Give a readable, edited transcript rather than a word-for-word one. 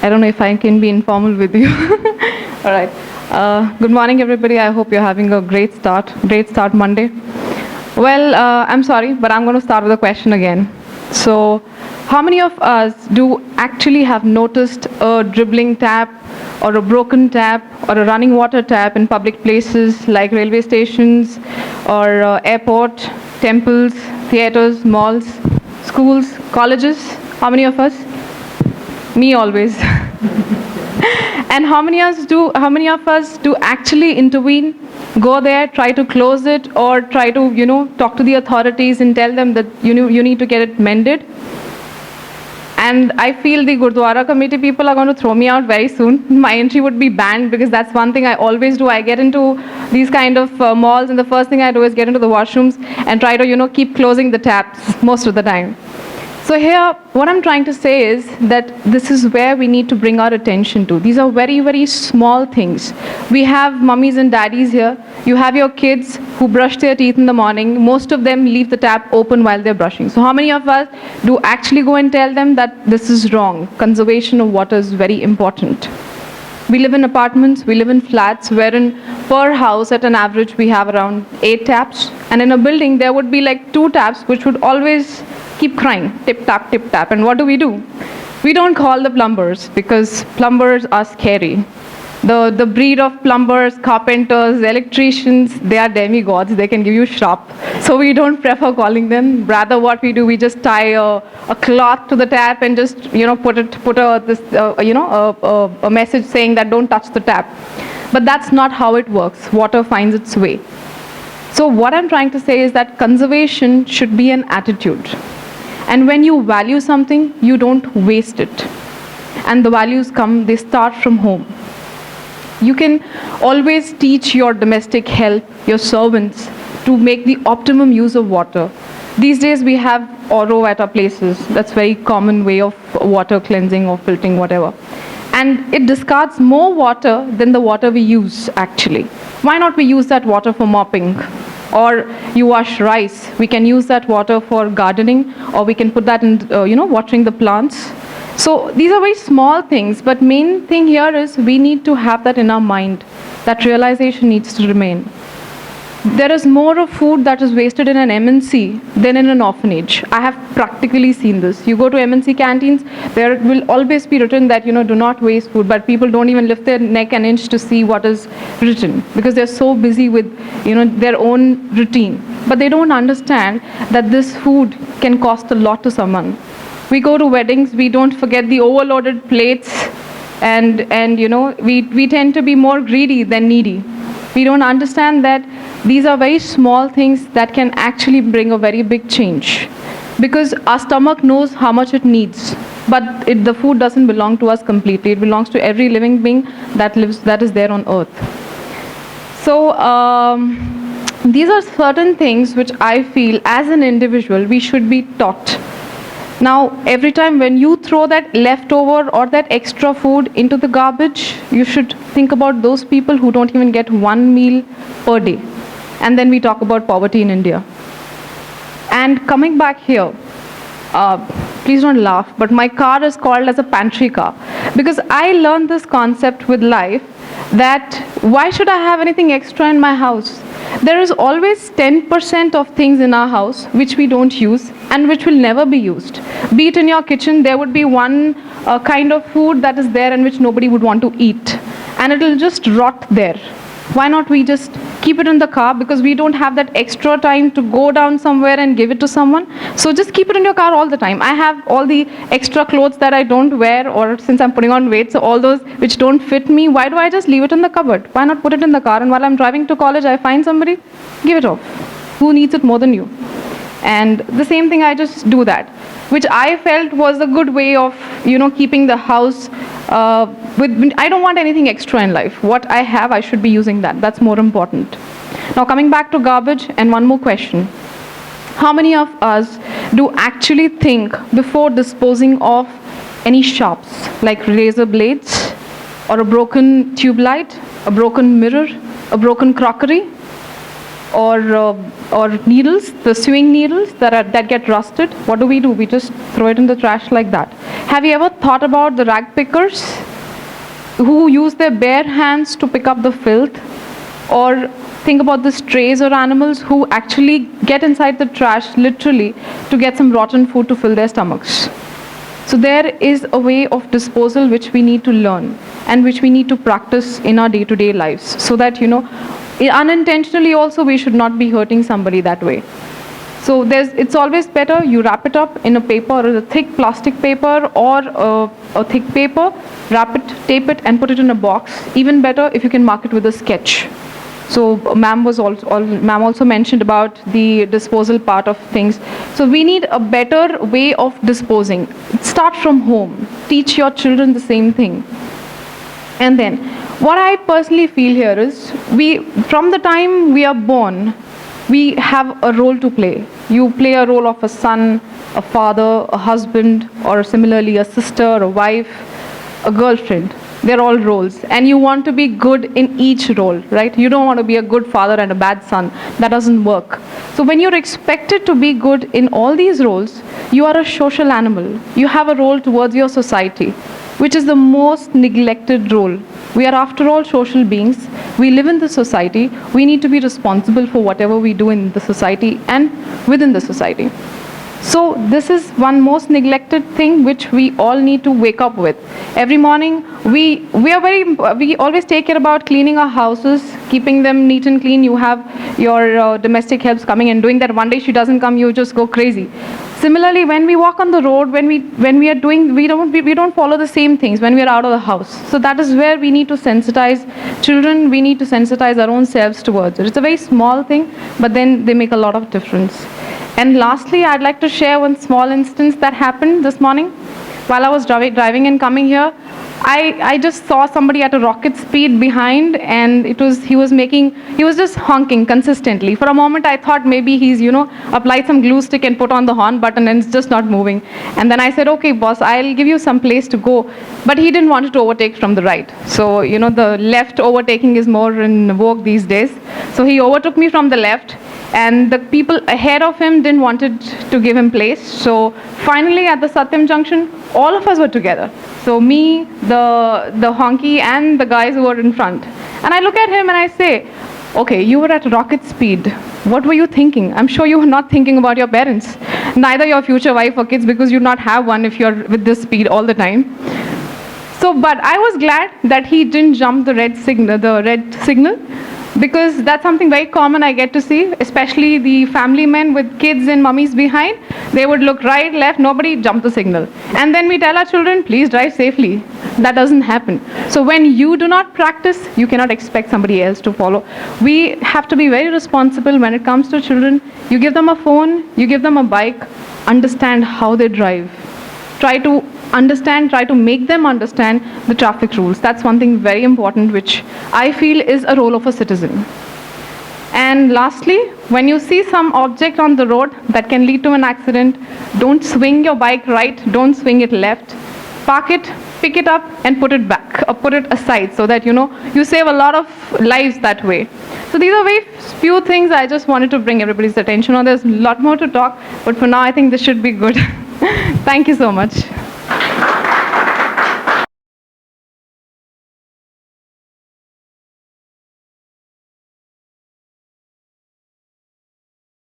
I don't know if I can be informal with you. All right. Good morning, everybody. I hope you're having a great start Monday. Well, I'm sorry, but I'm going to start with a question again. So, how many of us do actually have noticed a dribbling tap or a broken tap or a running water tap in public places like railway stations or airport, temples, theaters, malls, schools, colleges? How many of us? Me always. And how many of us do actually intervene, go there, try to close it, or try to, talk to the authorities and tell them that you need to get it mended? And I feel the Gurdwara committee people are going to throw me out very soon. My entry would be banned because that's one thing I always do. I get into these kind of malls, and the first thing I do is get into the washrooms and try to, keep closing the taps most of the time. So here, what I'm trying to say is that this is where we need to bring our attention to. These are very, very small things. We have mummies and daddies here. You have your kids who brush their teeth in the morning. Most of them leave the tap open while they're brushing. So how many of us do actually go and tell them that this is wrong? Conservation of water is very important. We live in apartments, we live in flats, wherein per house at an average we have around 8 taps. And in a building there would be like 2 taps which would always keep crying, tip tap, tip tap. And what do? We don't call the plumbers because plumbers are scary. The breed of plumbers, carpenters, electricians, they are demigods. They can give you sharp. So we don't prefer calling them. Rather, what we do, we just tie a cloth to the tap and just put a message saying that don't touch the tap. But that's not how it works. Water finds its way. So what I'm trying to say is that conservation should be an attitude. And when you value something, you don't waste it. And the values they start from home. You can always teach your domestic help, your servants, to make the optimum use of water. These days we have RO at our places. That's a very common way of water cleansing or filtering, whatever. And it discards more water than the water we use, actually. Why not we use that water for mopping? Or you wash rice, we can use that water for gardening, or we can put that in, watering the plants. So these are very small things, but main thing here is we need to have that in our mind. That realization needs to remain. There is more of food that is wasted in an MNC than in an orphanage. I have practically seen this. You go to MNC canteens, there will always be written that, do not waste food, but people don't even lift their neck an inch to see what is written because they're so busy with, their own routine. But they don't understand that this food can cost a lot to someone. We go to weddings, we don't forget the overloaded plates, and we tend to be more greedy than needy. We don't understand that these are very small things that can actually bring a very big change. Because our stomach knows how much it needs, but the food doesn't belong to us completely. It belongs to every living being that is there on earth. So these are certain things which I feel as an individual we should be taught. Now, every time when you throw that leftover or that extra food into the garbage, you should think about those people who don't even get one meal per day. And then we talk about poverty in India. And coming back here, please don't laugh, but my car is called as a pantry car. Because I learned this concept with life that why should I have anything extra in my house? There is always 10% of things in our house which we don't use and which will never be used. Be it in your kitchen, there would be one kind of food that is there and which nobody would want to eat. And it will just rot there. Why not we just keep it in the car, because we don't have that extra time to go down somewhere and give it to someone. So just keep it in your car all the time. I have all the extra clothes that I don't wear, or since I'm putting on weight, so all those which don't fit me, why do I just leave it in the cupboard? Why not put it in the car, and while I'm driving to college, I find somebody, give it off. Who needs it more than you? And the same thing, I just do that, which I felt was a good way of, keeping the house I don't want anything extra in life. What I have, I should be using that. That's more important. Now coming back to garbage, and one more question. How many of us do actually think before disposing of any sharps, like razor blades, or a broken tube light, a broken mirror, a broken crockery, or needles, the sewing needles that get rusted? What do? We just throw it in the trash like that. Have you ever thought about the rag pickers who use their bare hands to pick up the filth? Or think about the strays or animals who actually get inside the trash literally to get some rotten food to fill their stomachs. So there is a way of disposal which we need to learn and which we need to practice in our day-to-day lives, so that, unintentionally also we should not be hurting somebody that way. So it's always better you wrap it up in a paper, or a thick plastic paper, or a thick paper, wrap it, tape it, and put it in a box. Even better if you can mark it with a sketch. So ma'am also mentioned about the disposal part of things. So we need a better way of disposing. Start from home. Teach your children the same thing. And then, what I personally feel here is, from the time we are born, we have a role to play. You play a role of a son, a father, a husband, or similarly a sister, a wife, a girlfriend. They're all roles, and you want to be good in each role, right? You don't want to be a good father and a bad son. That doesn't work. So when you're expected to be good in all these roles, you are a social animal. You have a role towards your society, which is the most neglected role. We are, after all, social beings. We live in the society. We need to be responsible for whatever we do in the society and within the society. So this is one most neglected thing which we all need to wake up with. Every morning, we always take care about cleaning our houses, keeping them neat and clean. You have your domestic helps coming and doing that. One day she doesn't come, you just go crazy. Similarly, when we walk on the road, we don't follow the same things when we are out of the house. So that is where we need to sensitize children. We need to sensitize our own selves towards it. It's a very small thing, but then they make a lot of difference. And lastly, I'd like to share one small instance that happened this morning. While I was driving and coming here, I just saw somebody at a rocket speed behind, and he was just honking consistently. For a moment, I thought maybe he's, applied some glue stick and put on the horn button and it's just not moving. And then I said, okay, boss, I'll give you some place to go. But he didn't want to overtake from the right. So, the left overtaking is more in vogue these days. So he overtook me from the left. And the people ahead of him didn't want to give him place. So finally at the Satyam junction, all of us were together. So me, the honky, and the guys who were in front. And I look at him and I say, okay, you were at rocket speed. What were you thinking? I'm sure you were not thinking about your parents. Neither your future wife or kids, because you not have one if you're with this speed all the time. So, but I was glad that he didn't jump the red signal. Because that's something very common I get to see, especially the family men with kids and mummies behind. They would look right, left, nobody jump the signal. And then we tell our children, please drive safely. That doesn't happen. So when you do not practice, you cannot expect somebody else to follow. We have to be very responsible when it comes to children. You give them a phone, you give them a bike, understand how they drive. Try to make them understand the traffic rules. That's one thing very important which I feel is a role of a citizen. And lastly, when you see some object on the road that can lead to an accident, don't swing your bike right, don't swing it left. Park it, pick it up and put it back, or put it aside, so that you save a lot of lives that way. So these are very few things I just wanted to bring everybody's attention on. There's a lot more to talk, but for now I think this should be good. Thank you so much.